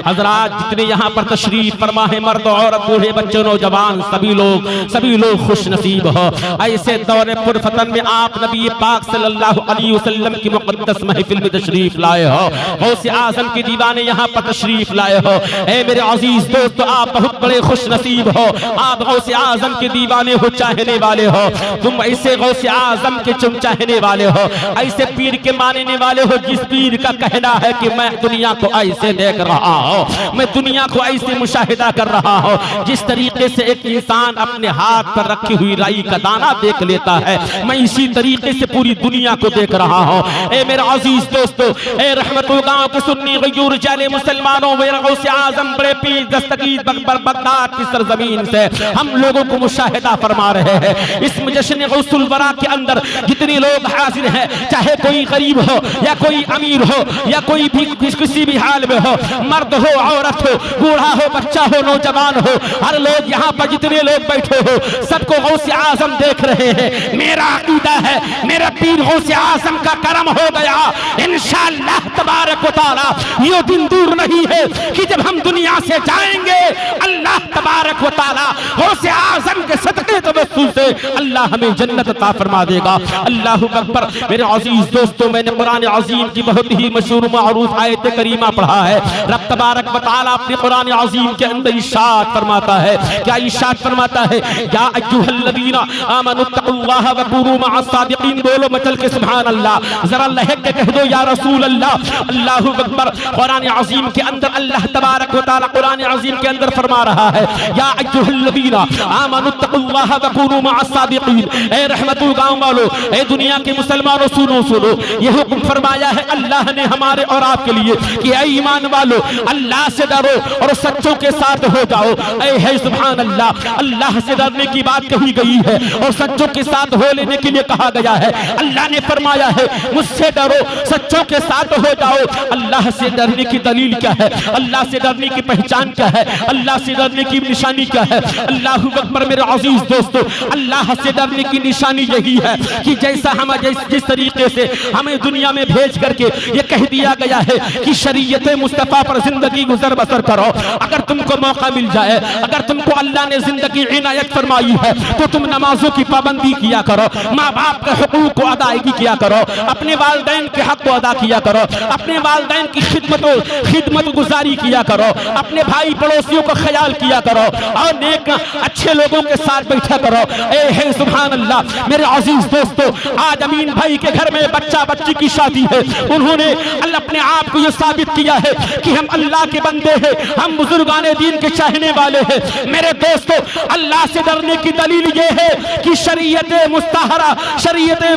हजरात जितने यहाँ पर तशरीफ फरमा है, मर्द औरत बूढ़े बच्चे नौजवान सभी लोग खुश नसीब हो। ऐसे दौरे पुरफतन में आप नबी पाक सल्लल्लाहु अलैहि वसल्लम की मुक़द्दस महफिल में तशरीफ लाए हो, गौसे आज़म के दीवाने यहाँ पर तशरीफ लाए हो। ऐ मेरे अजीज दोस्तों, आप बहुत बड़े खुश नसीब हो, आप गौसे आज़म के दीवाने हो, चाहने वाले हो। तुम ऐसे गौसे आज़म के तुम चाहने वाले हो, ऐसे पीर के मानने वाले हो जिस पीर का कहना है कि मैं दुनिया को ऐसे देख रहा हूँ, मैं दुनिया को ऐसे मुशाहिदा कर रहा हूँ जिस तरीके से एक इंसान अपने हाथ पर रखी हुई राई का दाना देख लेता है, मैं इसी तरीके से पूरी दुनिया को देख रहा हूँ। ए मेरे अजीज दोस्तों, ए रहमतुल गांव के सुन्नी गयूर जाले मुसलमानों, मेरे गौसे आज़म बड़े पीर दस्तगीर बगदाद की सरजमीन से हम लोगों को मुशाहिदा फरमा रहे हैं। इस जश्न गौसुल वरा के अंदर जितने लोग हाजिर हैं, चाहे कोई गरीब हो या कोई अमीर हो या कोई भी किसी भी हाल में हो, मर्द हो औरत हो, बूढ़ा हो बच्चा हो नौजवान हो, हर लोग यहाँ पर जितने लोग बैठे हो सबको गौसे आज़म देख रहे हैं। मेरा अकीदा है मेरा पीर गौसे आज़म का करम हो गया, इंशाअल्लाह तबारक व तआला ये दिन दूर नहीं है कि जब हम दुनिया से जाएंगे अल्लाह तबारक व तआला गौसे आज़म के सदक़े तवस्सुल से अल्लाह हमें जन्नत अता फरमा देगा। अल्लाहु अकबर। मेरे अजीज दोस्तों, मैंने कुरान अज़ीम की बहुत ही मशहूर मारूफ आयत करीमा पढ़ा है। रब तबारक व तआला अपने कुरान अज़ीम के अंदर इरशाद फरमाता है, क्या इरशाद फरमाता है, या अय्युहल्लज़ीना आमनुत्तक़ुल्लाह व कूनू मअस-सादिक़ीन। बोलो मचल के सुभान अल्लाह, जरा लहक के कह दो या रसूल अल्लाह। अल्लाहु अकबर। कुरान अज़ीम के अंदर अल्लाह तबारक व तआला कुरान अज़ीम के अंदर फरमा रहा है, या अय्युहल्लज़ीना आमनुत्तक़ुल्लाह व कूनू मअस-सादिक़ीन। ए रहमतुल गांव वालों, ए दुनिया के मुसलमानों, सुनो सुनो, ये हुक्म फरमाया है अल्लाह ने हमारे और आपके लिए कि ऐ ईमान वालों, अल्लाह से डरो और सच्चों के साथ हो जाओ। ऐ है सुभान अल्लाह, अल्लाह से डरने की बात कही गई है और सच्चों के साथ हो लेने के लिए कहा गया है। अल्लाह ने फरमाया है मुझसे डरो, सच्चों के साथ हो जाओ। अल्लाह से डरने की दलील क्या है, अल्लाह से डरने की पहचान क्या है, अल्लाह से डरने की निशानी क्या है? अल्लाहु अकबर। मेरे अजीज दोस्तों, अल्लाह से डरने की निशानी यही है कि जैसा हम जिस तरीके से हमें दुनिया में भेज करके ये कह दिया गया है कि शरीयत मुस्तफ़ा पर जिंदगी गुजर बसर करो। अगर तुमको मौका मिल जाए, अगर तुमको अल्लाह ने जिंदगी इनायत फरमाई है तो तुम नमाजों की पाबंदी किया करो, माँ बाप के हुकूक को अदायगी किया करो, अपने वालिदैन के हक को अदा किया करो, अपने वालिदैन की खिदमत गुजारी किया करो, अपने भाई पड़ोसियों का ख्याल किया करो और नेक अच्छे लोगों के साथ बैठा करो। ए है सुभान अल्लाह। मेरे अजीज दोस्तों, आज अमीन भाई के घर में बच्चा बच्ची की शादी है, उन्होंने अपने आप को यह साबित किया है कि हम अल्लाह के बंदे हैं, हम बुजुर्गाने दीन के चाहने वाले हैं। मेरे दोस्तों, अल्लाह से डरने की दलील ये है कि शरीयत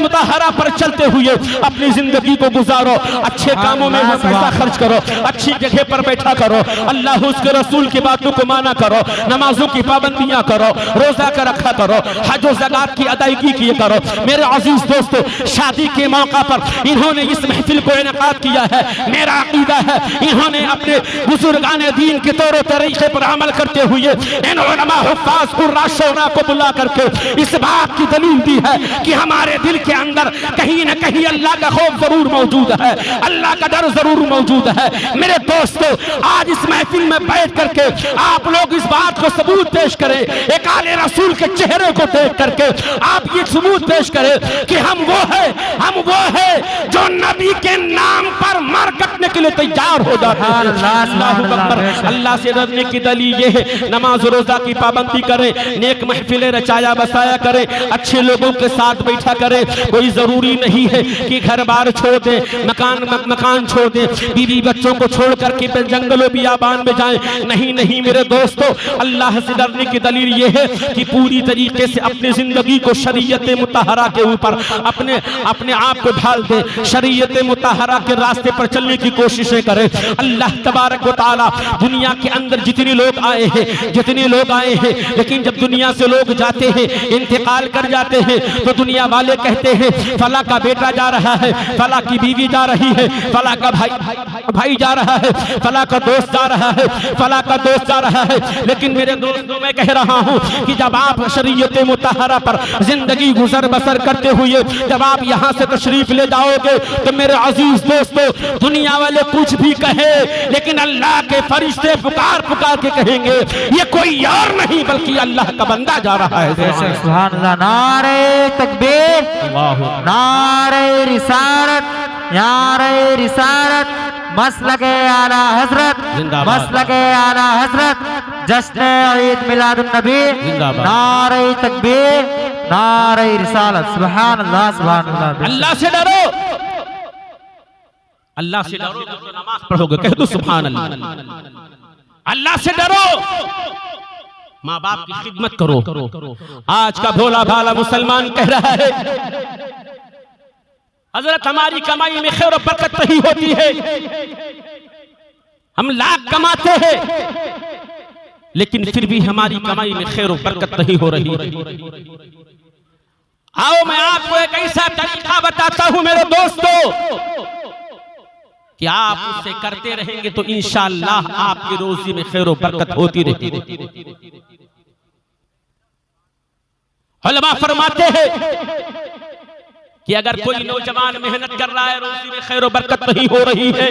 मुतहरा पर चलते हुए अपनी जिंदगी को गुजारो, अच्छे कामों में पैसा खर्च करो, अच्छी जगह पर बैठा करो, अल्लाह उसके रसूल की बातों को माना करो, नमाजों की पाबंदियां करो, रोजा का रखा करो, हज और ज़कात की अदायगी किए करो। मेरे अजीज दोस्तों, शादी के मौका पर इन्होंने इस महफिल को इनेकाद किया है। मेरा अकीदा है इन्होंने अपने बुजुर्गाने दीन के तौर तरीके पर अमल करते हुए इन उलमा हुफ़्फ़ाज़ कुर्रा को बुला करके इस बात की दलील दी है कि हमारे दिल के अंदर कहीं न कहीं अल्लाह का खौफ जरूर मौजूद है, अल्लाह का डर जरूर मौजूद है। मेरे दोस्तों, आज इस महफिल में बैठ करके आप लोग इस बात को सबूत पेश करें, एक आले रसूल के चेहरे को देख करके आप ये सबूत पेश करें कि हम वो है जो नबी के नाम पर मर कटने के लिए तैयार हो जाते हैं। अल्लाह से डरने की दलील ये है, नमाज रोजा की पाबंदी करें, नेक महफिलें रचाया बसाया करें, अच्छे लोगों के साथ बैठा करें। कोई जरूरी नहीं है कि घर बार छोड़ दे, मकान छोड़ दे, बीवी बच्चों को छोड़ करके जंगलों बियाबान में जाएं। नहीं नहीं मेरे दोस्तों, अल्लाह से डरने की दलील ये है कि पूरी तरीके से अपनी जिंदगी को शरीयत मुतहरा के ऊपर अपने आप को ढाल दे, शरीयत मुतहरा के रास्ते पर चलने की कोशिशें करें। अल्लाह तबारक व तआला दुनिया के अंदर जितने लोग आए हैं, लेकिन जब दुनिया से लोग जाते हैं, इंतकाल कर जाते हैं, तो दुनिया वाले कहते हैं फला का बेटा जा रहा है, फला की बीवी जा रही है, फला का भाई जा रहा है, फला का दोस्त जा रहा है, फला का दोस्त जा रहा है। लेकिन मेरे दोस्तों, मैं कह रहा हूं कि जब आप शरीयत मुतहरा पर जिंदगी गुजर बसर करते हुए जब आप यहां से तशरीफ ले जाओगे तो मेरे अजीज दोस्तों, दुनिया वाले कुछ भी कहे, लेकिन लेकिन अल्लाह के फरिश्ते पुकार पुकार के कहेंगे ये कोई और नहीं बल्कि अल्लाह का बंदा जा रहा है। सुभान अल्लाह। नारे तकबीर, नारे रिसालत, नारे रिसालत, मसलके आला हजरत, मसलके आला हजरत, जश्न ईद मिलादुन नबी, नारे तकबीर, नारे रिसालत। सुभान अल्लाह, सुभान अल्लाह। अल्लाह से डरो, अल्लाह से डरो तो नमाज पढ़ोगे, कह दो सुभान अल्लाह। अल्लाह से डरो, माँ बाप की खिदमत करो। आज का भोला भाला मुसलमान कह रहा है हजरत हमारी कमाई में खैर और बरकत नहीं होती है, हम लाख कमाते हैं लेकिन फिर भी हमारी कमाई में खैर और बरकत नहीं हो रही। आओ मैं आपको एक ऐसा तरीका बताता हूं मेरे दोस्तों कि आप उससे करते रहेंगे तो इंशाअल्लाह आपकी रोजी में खैर और बरकत होती रहेगी। उलमा फरमाते हैं कि अगर कोई नौजवान मेहनत कर रहा है, रोजी में खैर और बरकत नहीं हो रही है,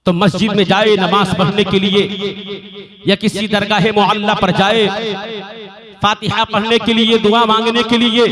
तो मस्जिद में जाए नमाज पढ़ने के लिए या किसी दरगाह मुअल्ला पर जाए फातिहा पढ़ने के लिए, दुआ मांगने के लिए,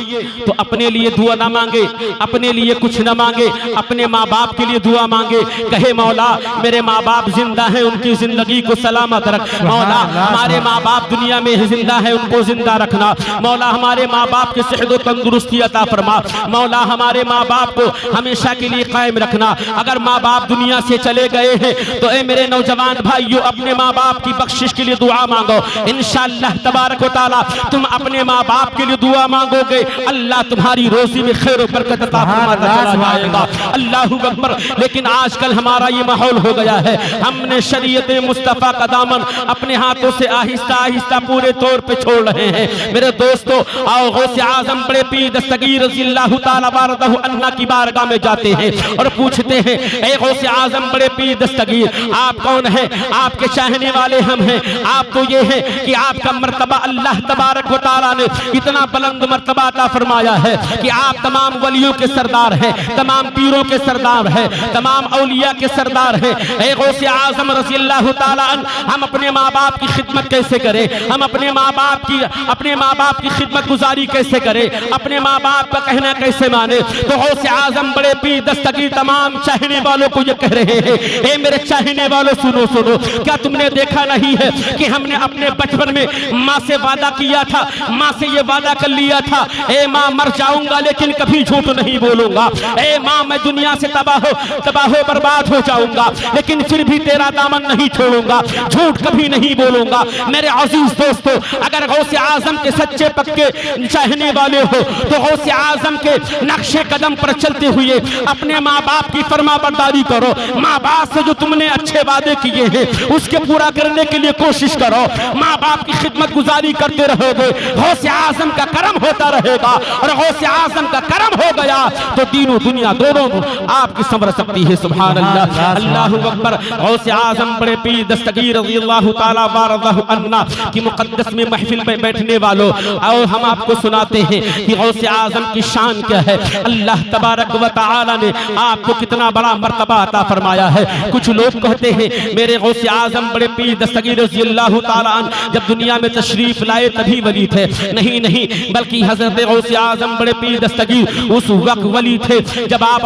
तो अपने लिए दुआ ना मांगे, अपने लिए कुछ ना मांगे, अपने माँ बाप के लिए दुआ मांगे। कहे मौला मेरे माँ बाप जिंदा हैं, उनकी जिंदगी को सलामत रख। मौला हमारे माँ बाप दुनिया में जिंदा है, उनको जिंदा रखना। मौला हमारे माँ बाप के सेहत और तंदुरुस्ती अता फरमा। मौला हमारे माँ बाप को हमेशा के लिए कायम रखना। अगर माँ बाप दुनिया से चले गए हैं तो ए मेरे नौजवान भाइयों अपने माँ बाप की बख्शिश के लिए दुआ मांगो। इंशाअल्लाह तबारक व तआला तुम अपने माँ बाप के लिए दुआ मांगोगे, अल्लाह तुम्हारी रोजी में खैर और बरकत अता फरमाता चला जाएगा। अल्लाहू अकबर। लेकिन आजकल हमारा ये माहौल हो गया है, हमने शरीयत मुस्तफा का दामन अपने हाथों से आहिस्ता आहिस्ता पूरे तौर पे छोड़ रहे हैं। मेरे दोस्तों आओ गौसे आजम बड़े पीर दस्तगीर रज़ियल्लाहु ताला वारदहु अन्ना की बारगाह में जाते हैं और पूछते हैं ए गौसे आजम बड़े पीर दस्तगीर आप कौन है? आपके चाहने वाले हम हैं। आप तो ये है कि आपका मर्तबा अल्लाह तबारक व तआला ने इतना बुलंद मर्तबा अता फरमाया है कि आप तमाम वलियों के सरदार हैं, तमाम पीरों के सरदार हैं, तमाम औलिया के सरदार हैं। ए गौसे आजम रज़ियल्लाहु ताला अन्हु हम अपने माँ बाप की खिदमत कैसे करें? हम अपने माँ बाप की खिदमत गुजारी कैसे करें? अपने माँ बाप का कहना कैसे माने? तो गौसे आजम बड़े पीर दस्तगीर तमाम चाहने वालों को ये कह रहे हैं ए मेरे चाहने वालों सुनो सुनो, क्या तुमने देखा नहीं है कि हमने अपने बचपन में माँ से वादा किया था, माँ से ये वादा कर लिया था ए माँ मर जाऊंगा लेकिन कभी झूठ नहीं बोलूंगा, ए माँ मैं दुनिया से तबाह बर्बाद हो जाऊंगा लेकिन फिर भी तेरा दामन नहीं छोड़ूंगा, झूठ कभी नहीं बोलूंगा। मेरे अजीज दोस्तों अगर गौसे आजम के सच्चे पक्के चाहने वाले हो तो गौसे आजम के नक्शे कदम पर चलते हुए अपने माँ बाप की फरमाबरदारी करो। माँ बाप से जो तुमने अच्छे वादे किए हैं उसके पूरा करने के लिए कोशिश करो। माँ बाप की खिदमत गुजारी करते रहोगे, गौसे आजम का करम होता रहेगा और गौसे आजम का करम हो गया तो तीनों दुनिया दोनों आपकी संवर सकती है। सुभान अल्लाह, अल्लाहु अकबर। गौसे आजम बड़े पीर दस्तगीर रज़ियल्लाहु ताला वारदहु अन्ना की मुक़द्दस में महफिल में बैठने वालों और हम आपको सुनाते हैं कि गौसे आजम की शान क्या है। अल्लाह तबारक व तआला ने आपको कितना बड़ा मर्तबा अता फरमाया है। कुछ लोग कहते हैं मेरे गौसे आजम बड़े पीर दस्तगीर रज़ियल्लाहु ताला अन्हु जब दुनिया में तशरीफ लाए तभी वली थे। नहीं नहीं, बल्कि हजरत गौसे आजम बड़े पीर दस्तगीर उस वक्त वली थे जब आप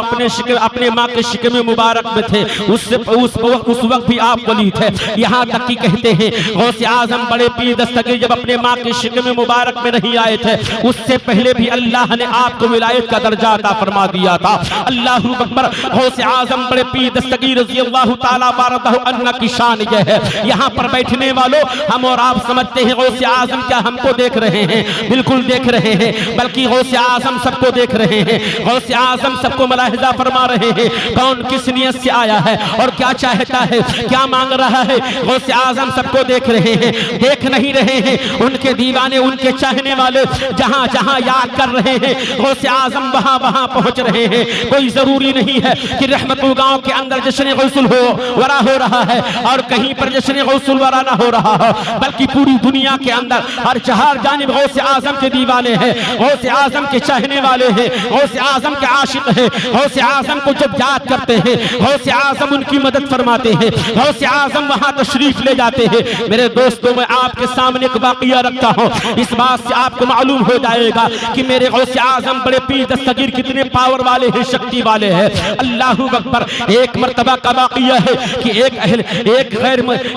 अपने माँ के शिकम मुबारक में थे, उस वक्त भी आप वली थे। यहाँ तक कि कहते हैं गौसे आजम बड़े पीर दस्तगीर जब अपने माँ के शिकम मुबारक में नहीं आए थे उससे पहले भी अल्लाह ने आपको विलायत का दर्जा अता फरमा दिया था। अल्लाहु अकबर। गौसे आजम बड़े पीर दस्तगीर रज़ियल्लाहु ताला वारदहु अन्ना की शान यह है। यहाँ पर बैठने वालों हम और आप समझते हैं गौसे आजम क्या हमको देख रहे हैं? बिल्कुल देख रहे हैं, बल्कि गौसे आजम सबको देख रहे हैं। गौसे आजम सबको मुलाहिजा फरमा रहे हैं कौन किस नियत से आया है और क्या चाहता है, क्या मांग रहा है। गौसे आजम सबको देख रहे हैं, देख नहीं रहे हैं उनके दीवाने उनके चाहने वाले जहां जहां याद कर रहे हैं गौसे आजम वहां वहां पहुंच रहे हैं। कोई जरूरी नहीं है कि रहमतुल गांव के अंदर जश्न गौसुल वरा हो रहा है और कहीं पर जश्न गौसुल वरा ना हो रहा हो, बल्कि पूरी दुनिया के अंदर हर चार जानिब गौसे आजम के दीवाने हैं, गौसे आजम के चाहने वाले हैं, गौसे आजम के आशिक हैं। गौसे आजम को जब याद करते हैं, गौसे आजम उनकी मदद फरमाते हैं, गौसे आजम वहां तशरीफ ले जाते हैं। मेरे दोस्तों, मैं आपके सामने एक वाकया रखता हूँ, इस बात से आपको मालूम हो जाएगा कि मेरे गौसे आजम बड़े पीर दस्तगीर कितने पावर वाले हैं, शक्ति वाले हैं। अल्लाहू अकबर। एक मर्तबा का वाकया है कि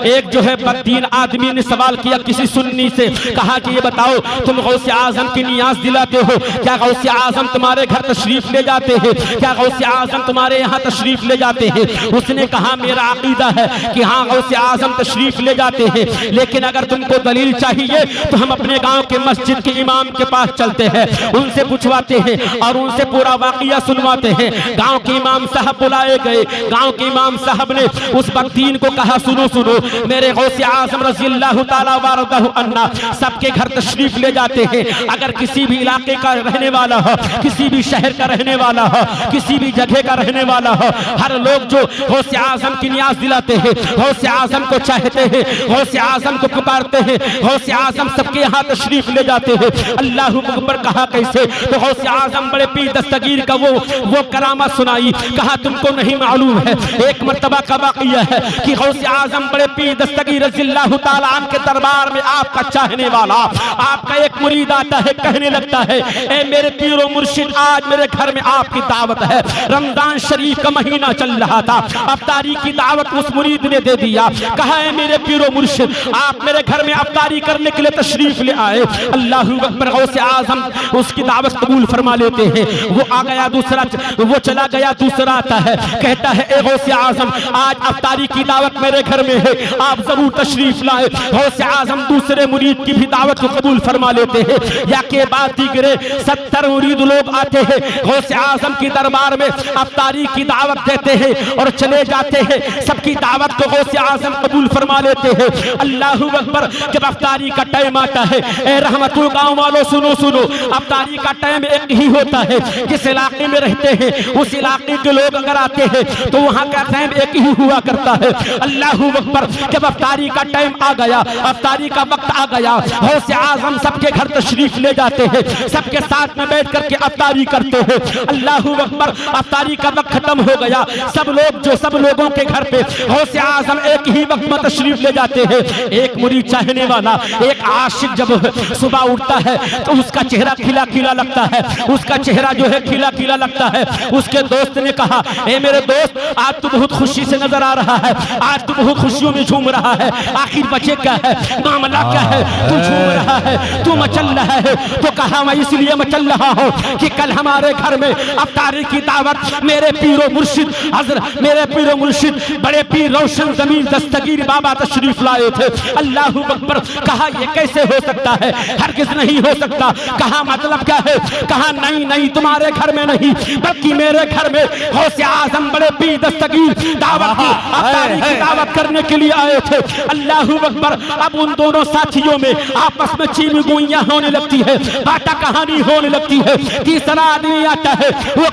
एक जो है बददीन आदमी ने सवाल किया किसी सुन्नी से, कहा कि ये बताओ तुम गौसे आजम की नियाज दिलाते हो, क्या गौसे आजम तुम्हारे घर तशरीफ ले जाते हैं, क्या गौसे आजम तुम्हारे यहाँ तशरीफ ले जाते हैं? उसने कहा मेरा अकीदा है कि हाँ गौसे आजम तशरीफ ले जाते हैं, लेकिन अगर तुमको दलील चाहिए तो हम अपने गांव के मस्जिद के इमाम के पास चलते हैं, उनसे पूछवाते हैं और उनसे पूरा वाकया सुनवाते हैं। गांव के इमाम साहब बुलाए गए। गांव के इमाम साहब ने उस बददीन को कहा सुनो सुनो, मेरे गौसे आजम रज़ियल्लाहु ताला वारदहु अन्ना सबके घर तशरीफ ले जाते हैं। अगर किसी भी इलाके का रहने वाला हो, किसी भी शहर का रहने वाला हो, किसी भी जगह का रहने वाला हो, हर लोग जो गौसे आजम की नियाज दिलाते हैं, गौसे आजम को चाहते हैं, गौसे आजम को पुकारते हैं, गौसे आजम सबके यहाँ तशरीफ ले जाते हैं। अल्लाहू अकबर। कहा कैसे? तो गौसे आजम बड़े पीर दस्तगीर का वो करामत सुनाई। कहा तुमको नहीं मालूम है, एक मर्तबा का वाकया है कि गौसे आजम बड़े पीर दस्तगीर रज़ियल्लाहु ताला अन्हु के दरबार में आपका चाहने वाला, आपका एक मुरीद आता है, कहने लगता है ए मेरे पीरो मुर्शिद, आज मेरे घर में आपकी दावत है। रमजान शरीफ का महीना चल रहा था, अफ्तारी की दावत उस मुरीद ने दे दिया। कहा है मेरे पीरो मुर्शिद, आप मेरे घर में अफ्तारी करने के लिए तशरीफ ले आए। अल्लाहू अकबर। गौसे आजम उसकी दावत कबूल फरमा लेते हैं। वो आ गया दूसरा, वो चला गया दूसरा आता है, कहता है ए गौसे आजम, आज अफ्तारी की दावत मेरे घर में है, आप जरूर तशरीफ लाए। गौसे आजम दूसरे मुरीद की भी दावत को कबूल फरमा लेते हैं। या के बाद दीगरे 70 मुरीद लोग आते हैं, गौसे आजम की दरबार में अफ्तारी की दावत देते हैं और चले जाते हैं। सबकी दावत को गौसे आजम कबूल फरमा लेते हैं। अल्लाहू अकबर। जब अफ्तारी का टाइम आता है, ए रहमतुल गांव वालों सुनो सुनो, अफ्तारी का टाइम एक ही होता है। जिस इलाके में रहते हैं उस इलाके के लोग अगर आते हैं तो वहां का टाइम एक ही हुआ करता है। अल्लाहू अकबर। जब अफ्तारी का टाइम आ गया, अफ्तारी का वक्त आ गया, गौसे आजम सबके घर तशरीफ ले जाते हैं, सबके साथ में बैठ करके अफ्तारी करते हैं। अल्लाहू अकबर। अफ्तारी का वक्त खत्म हो गया, सब लोगों के घर पे गौसे आजम एक ही वक्त में तशरीफ ले जाते हैं। एक मुरीद चाहने वाला, एक आशिक जब सुबह उठता है तो उसका चेहरा खिला खिला लगता है, उसका चेहरा जो है खिला खिला लगता है। उसके दोस्त ने कहा ए मेरे दोस्त, आज तू बहुत खुशी से नजर आ रहा है, आज तू बहुत खुशियों में झूम रहा है, आखिर वजह क्या है, मामला क्या है, तू झूम रहा है, तू मचल रहा है? तो कहा मैं इसलिए मचल रहा हूँ कि कल हमारे घर में अफ्तारी की दावत मेरे पीरो मुर्शिद हज़रत, मेरे पीरो मुर्शिद बड़े पीर रोशन ज़मीन दस्तगीर बाबा तशरीफ लाए थे। अल्लाहू अकबर। कहा ये कैसे हो सकता है? हरगिज़ नहीं हो सकता। कहा मतलब क्या है? कहा नहीं नहीं, तुम्हारे घर में नहीं बल्कि मेरे घर में गौसे आजम बड़े पीर दस्तगीर दावत की अफ्तारी की दावत करने के लिए आए थे। अल्लाहू अकबर। अब उन दोनों साथियों में आपस में चीनी गोइयां होने लगती है, बाटा कहानी होने लगती है। तीसरा आदमी आता है, वो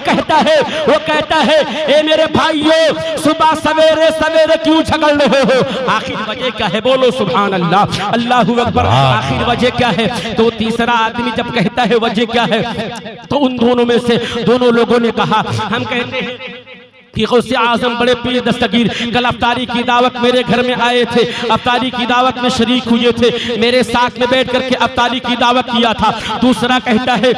कहता है ए मेरे भाइयों, सुबह सवेरे सवेरे क्यों झगड़ रहे हो? आखिर वजह क्या है? बोलो सुभान अल्लाह। अल्लाहू अकबर। आखिर वजह क्या है? तो तीसरा आदमी जब कहता है वजह क्या है, तो उन दोनों में से दोनों लोगों ने कहा हम कहते हैं कि गौसे आजम बड़े पीर दस्तगीर कल अफ्तारी की दावत मेरे घर में आए थे, अफ्तारी की दावत में शरीक हुए थे, मेरे साथ में बैठ करके अफ्तारी की दावत किया था। दूसरा कहता है,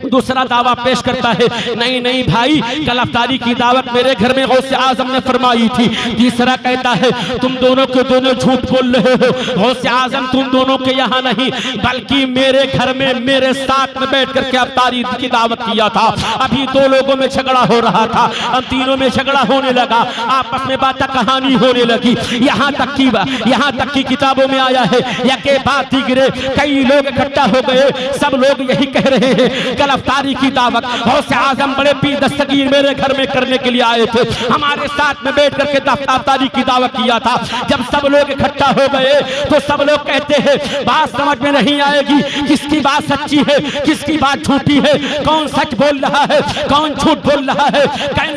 दूसरा दावा पेश करता है नहीं नहीं भाई, कल अफ्तारी की दावत मेरे घर में गौसे आजम ने फरमाई थी। तीसरा कहता है तुम दोनों के दोनों झूठ बोल रहे हो, गौसे आजम तुम दोनों के यहाँ नहीं बल्कि मेरे घर में मेरे साथ में बैठ करके अफ्तारी की दावत किया था। अभी दो लोगों में झगड़ा हो रहा था, हम तीनों में झगड़ा होने लगा, आपस में बात कहानी होने लगी। यहाँ तक की किताबों में आया है या के बाद दिगरे कई लोग इकट्ठा हो गए, सब लोग यही कह रहे हैं कल अफ्तारी की दावत गौसे आजम बड़े पीर दस्तगीर मेरे घर में करने के लिए आए थे, हमारे साथ में बैठ करके अफ्तारी की दावत किया था। जब सब लोग इकट्ठा हो गए तो सब लोग कहते हैं बात समझ में नहीं आएगी, किसकी बात सच्ची है किसकी बात झूठी है, कौन सच बोल रहा है कौन झूठ बोल रहा है,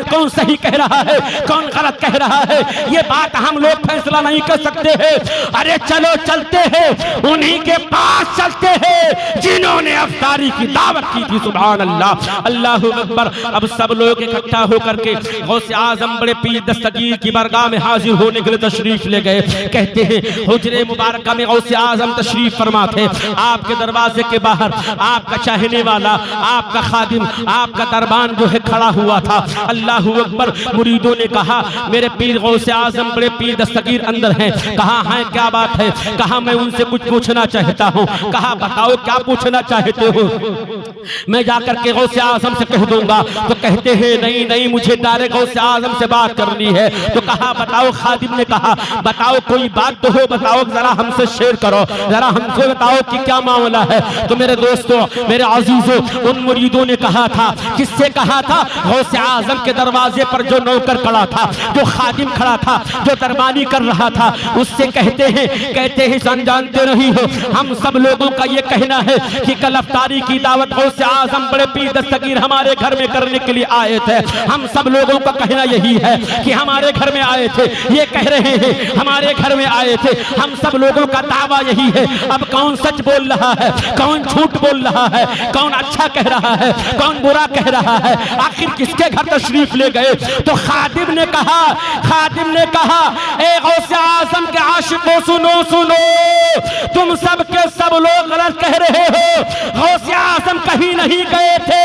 कौन सही सही कह रहा है, कौन गलत कह रहा है, ये बात हम लोग फैसला नहीं कर सकते हैं। अरे चलो चलते हैं, उन्हीं के पास चलते हैं जिन्होंने अफ्तारी की दावत की थी। सुभान अल्लाह, अल्लाहु अकबर। अब सब लोग इकट्ठा होकर के गौसे आजम बड़े पीर दस्तगीर की बारगाह में हाजिर होने के लिए तशरीफ ले गए। कहते हैं हुजरे मुबारक में गौसे आजम तशरीफ फरमा थे। आपके दरवाजे के बाहर आपका चाहने वाला, आपका खादिम, आपका दरबान जो है खड़ा हुआ था। अल्लाहु अकबर। मुरीदों ने कहा मेरे पीर गौसे आजम बड़े पीर दस्तगीर अंदर हैं। कहा है क्या बात है? कहा मैं उनसे कुछ पूछना चाहता हूँ। कहा बताओ क्या पूछना चाहते हो? मैं जाकर के गौसे आजम से कह दूंगा। तो कहते हैं नहीं नहीं, मुझे डायरेक्ट गौसे आजम से बात करनी है। तो कहा बताओ। खादिम ने कहा बताओ कोई बात तो हो, बताओ जरा हमसे शेयर करो, जरा हमसे बताओ कि क्या मामला है। तो मेरे दोस्तों, मेरे अजीजों, उन मुरीदों ने कहा था। किससे कहा था? गौसे आजम के दरवाजे पर जो नौकर खड़ा था, जो खादिम खड़ा था, जो दरबानी कर रहा था, उससे कहते हैं सन जानते नहीं हो, हम सब लोगों का ये कहना है कि कल अफ्तारी की दावत गौसे आजम बड़े पीर दस्तगीर हमारे घर में करने के लिए आए थे। हम सब लोगों का कहना यही है कि हमारे घर में आए थे, ये कह रहे हैं हमारे घर में आए थे। हम सब लोगों का दावा यही है। अब कौन सच बोल रहा है, कौन झूठ बोल रहा है, कौन अच्छा कह रहा है, कौन बुरा कह रहा है, आखिर किसके घर तशरीफ ले गए? तो खादिम ने कहा ए गौसे आजम के आशिकों सुनो सुनो, तुम सब के सब लोग गलत कह रहे हो। गौसे आजम कहीं नहीं गए थे,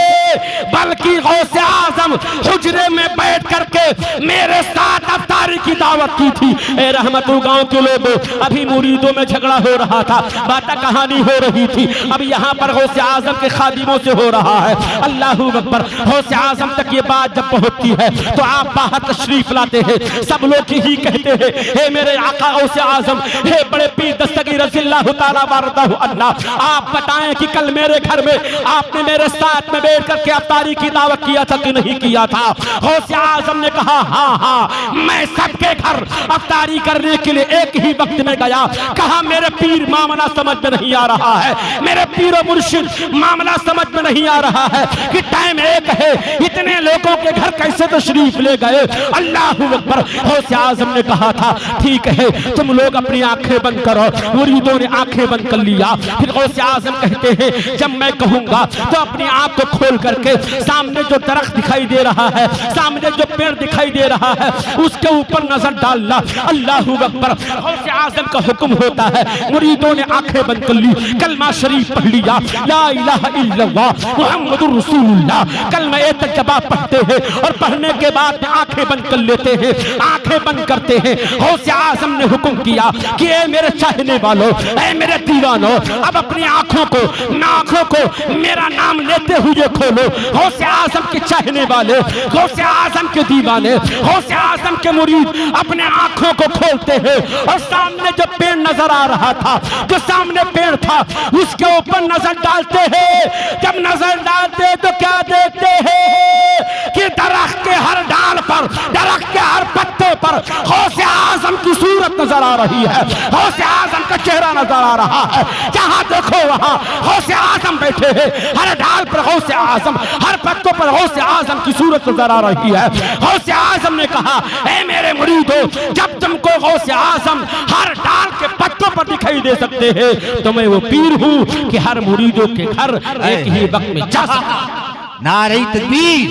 बल्कि गौसे आजम हुजरे में बैठ करके मेरे साथ अफ्तारी की दावत की थी। ए रहमतुल गांव के लोगों, अभी मुरीदों में झगड़ा हो रहा था, बात कहानी हो रही थी। अब यहाँ पर गौसे आजम के खादिमों से हो रहा है। अल्लाहू अकबर। गौसे आजम तक ये बात जब पहुंचती है तो आप बाहर तशरीफ लाते हैं। सब लोग यही कहते हैं हे मेरे आका गौसे आजम, हे बड़े पीर दस्तगीर रज़ियल्लाहु ताला वारदाहु अन्हा, आप बताएं कि कल मेरे घर में आपने मेरे साथ में बैठ करके अफ्तारी की दावत किया था कि नहीं किया था? गौसे आजम ने कहा हाँ, मैं सबके घर अफ्तारी करने के लिए एक ही वक्त में गया। कहा मेरे पीर मामला समझ में नहीं आ रहा है, मेरे पीर और मुर्शिद मामला समझ में नहीं आ रहा है कि टाइम एक है, इतने लोगों के घर कैसे तशरीफ ले गए? अल्लाहू अकबर। गौसे आजम ने कहा था ठीक है, तुम लोग अपनी आंखें बंद करो। मुरीदों ने आंखें बंद कर लिया। फिर गौसे आजम कहते हैं जब मैं कहूंगा तो अपनी आंख को खोल करके सामने जो दरख्त दिखाई दे रहा है, सामने जो पेड़ दिखाई दे रहा है, उसके ऊपर नजर डालना। अल्लाहू अकबर। गौसे आजम का हुक्म होता है। मुरीदों ने आंखें बंद कर ली, कलमा शरीफ पढ़ लिया, ला इलाहा इल्लल्लाह मुहम्मदुर रसूलुल्लाह। कलमा तजबा पढ़ते हैं और पढ़ने के बाद आंखें बंद कर लेते हैं, आंखें बंद करते हैं। गौसे आजम ने हुक्म किया कि ए मेरे चाहने वालों, ए मेरे दीवानों, अब अपनी आंखों को मेरा नाम लेते हुए खोलो। गौसे आजम के चाहने वाले, गौसे आजम के दीवाने, गौसे आजम के मुरीद अपने आंखों को खोलते हैं और सामने जो पेड़ नजर आ रहा था, जो सामने पेड़ था, उसके ऊपर नजर डालते हैं। जब नजर डालते तो क्या देखते हैं कि दरख्त के हर डाल पर, दरख्त के हर पत्ते पर गौसे आजम की सूरत नजर आ रही है, गौसे आजम का चेहरा नजर आ रहा है। जहां देखो वहां गौसे आजम बैठे हैं, हर डाल पर गौसे आजम, हर पत्तों पर गौसे आजम की सूरत नजर आ रही है। गौसे आजम ने कहा ऐ मेरे मुरीदों, जब तुमको गौसे आजम हर डाल के पत्तों पर दिखाई दे सकते हैं तो मैं वो पीर हूं कि हर मुरीदों के घर एक ही वक्त में जा सकता। नारे तकबीर,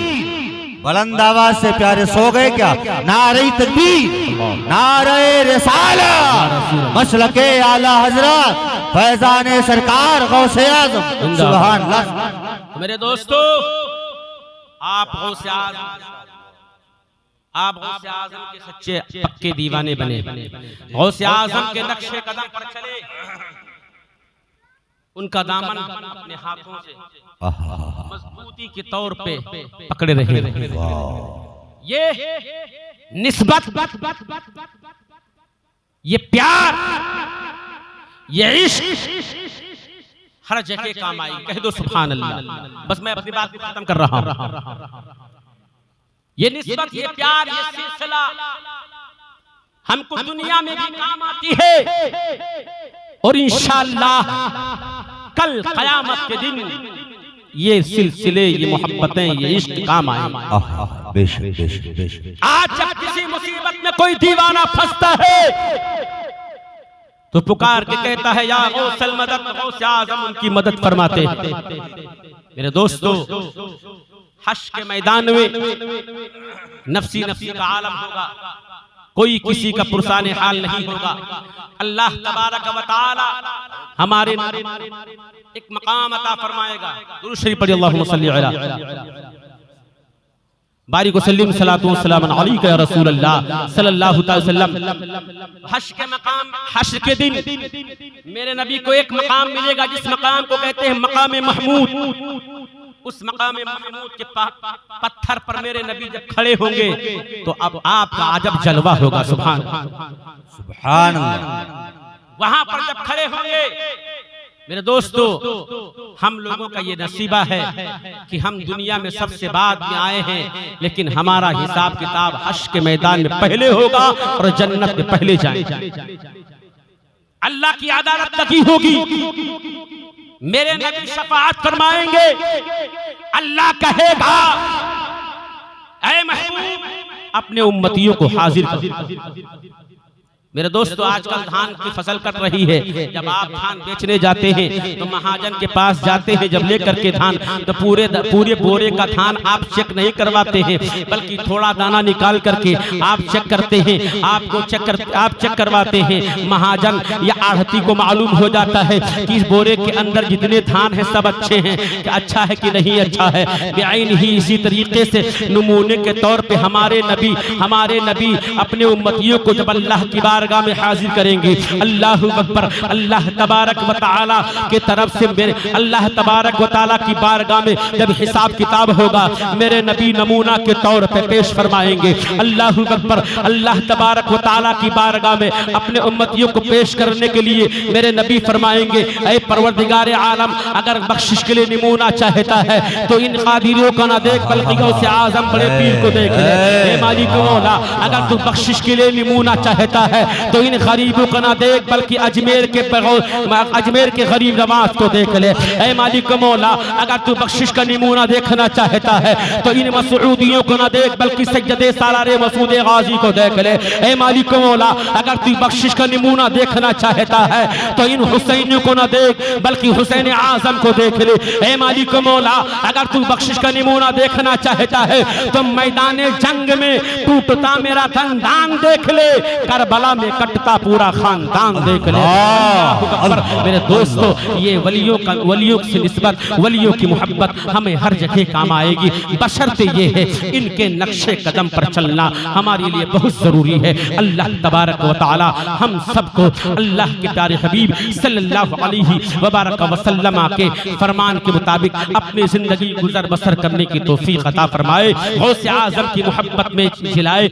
बुलंद आवाज से प्यारे सो गए क्या? नारे तकबीर, नारे रिसालत, मसलके आला हजरत फैजाने सरकार गौसे आजम। सुभान अल्लाह। मेरे दोस्तों, आप गौसे आजम के सच्चे पक्के दीवाने बने, गौसे आजम के नक्शे कदम पर चले, उनका दामन अपने हाथों से मजबूती के तौर पे पकड़े रहे। ये निस्बत, ये प्यार, ये इश्क हर जगह काम आई। कह दो सुभान अल्लाह। बस मैं अपनी बात खत्म कर रहा हूं। ये निस्बत, ये प्यार, ये सिलसिला हमको दुनिया में भी काम आती है और इंशाअल्लाह कल क़यामत के दिन ये सिलसिले, ये मोहब्बतें, ये इश्क काम आए। बेशक बेशक बेशक। आज जब किसी मुसीबत में कोई दीवाना फंसता है तो पुकार के कहता है या गौसल मदद, गौसे आज़म उनकी मदद फरमाते हैं। मेरे दोस्तों, हश्र के मैदान में नफ्सी नफ्सी का आलम होगा, कोई किसी का पुरसाने हाल नहीं होगा। अल्लाह तबारक व तआला हमारे एक मकाम अता फरमाएगा। दुरूद शरीफ पढ़िए, अल्लाहुम्मा सल्ली अला बारिक वसल्लिम सलातु व सलाम अलैका या रसूल अल्लाह सल्लल्लाहु अलैहि वसल्लम। हश्र के मकाम, हश्र के दिन मेरे नबी को एक मकाम मिलेगा जिस मकाम को कहते हैं मकाम महमूद। उस मकाम महमूद के पत्थर पर मेरे नबी जब खड़े होंगे तो अब आपका अजब जलवा होगा। सुभान सुभान अल्लाह। वहां पर जब खड़े होंगे मेरे दोस्तों, हम लोगों का ये नसीबा है कि हम दुनिया में सबसे बाद में आए हैं, लेकिन हमारा हिसाब किताब हश्र के मैदान में पहले होगा और जन्नत में पहले जाएंगे। अल्लाह की अदालत लगी होगी, मेरे नबी शफाअत फरमाएंगे। अल्लाह कहेगा ऐ महबूब अपने उम्मतियों को हाजिर कर। मेरे दोस्तों, आजकल धान की फसल कट रही है। जब आप धान बेचने जाते हैं तो महाजन के पास जाते हैं, जब लेकर के धान तो पूरे बोरे का धान आप चेक नहीं करवाते हैं, बल्कि थोड़ा दाना निकाल करके आप चेक करते हैं। आप चेक करवाते हैं। महाजन या आढ़ती को मालूम हो जाता है कि इस बोरे के अंदर जितने धान हैं सब अच्छे हैं, कि अच्छा है कि नहीं अच्छा है। बेआइन ही इसी तरीके से नमूने के तौर पर हमारे नबी अपने उम्मतियों को जब अल्लाह की बारगाह में हाजिर करेंगे, अल्लाहु अकबर, अल्लाह तबारक व तआला के तरफ से मेरे अल्लाह तबारक व तआला की बारगाह में जब हिसाब किताब होगा, मेरे नबी नमूना के तौर पे पेश फरमाएंगे। अल्लाहु अकबर, अल्लाह तबारक व तआला की बारगाह में अपने उम्मतियों को पेश करने के लिए मेरे नबी फरमाएंगे, ऐ परवरदिगार आलम, अगर बख्शिश के लिए नमूना चाहता है तो इन कादिरों का ना देख बल्कि गौसे आज़म बड़े पीर को देख ले। हे मालिक मौला, अगर तू बख्शिश के लिए नमूना चाहता है तो इन गरीबों का ना देख बल्कि अजमेर के गरीब नवाज को देख ले। ऐ मालिक मौला, अगर तू बख्शिश का नमूना देखना चाहता है तो इन मसूदियों को ना देख बल्कि सज्जदे सालारे मसूद गाजी को देख ले। ऐ मालिक मौला, अगर तू बख्शिश का नमूना देखना चाहता है तो इन हुसैनियों को ना देख बल्कि हुसैन आजम को देख ले। ऐ मालिक मौला, अगर तू बख्शिश का नमूना देखना चाहता है तो मैदान जंग में टूटता मेरा खानदान देख ले, करबला में कटता पूरा खानदान देख ले। मेरे दोस्तों, ये वलियों से निस्बत, वलियों की मोहब्बत हमें हर जगह काम आएगी, बशर्ते ये है इनके नक्शे कदम पर चलना हमारे लिए बहुत जरूरी है। अल्लाह तबारक व तआला हम सबको अल्लाह के प्यारे हबीब सल्लल्लाहु अलैहि वबारक वसल्लम के फरमान के मुताबिक अपनी जिंदगी गुजर बसर करने की तौफीक अता फरमाए, गौसे आज़म की मोहब्बत में जिलाए।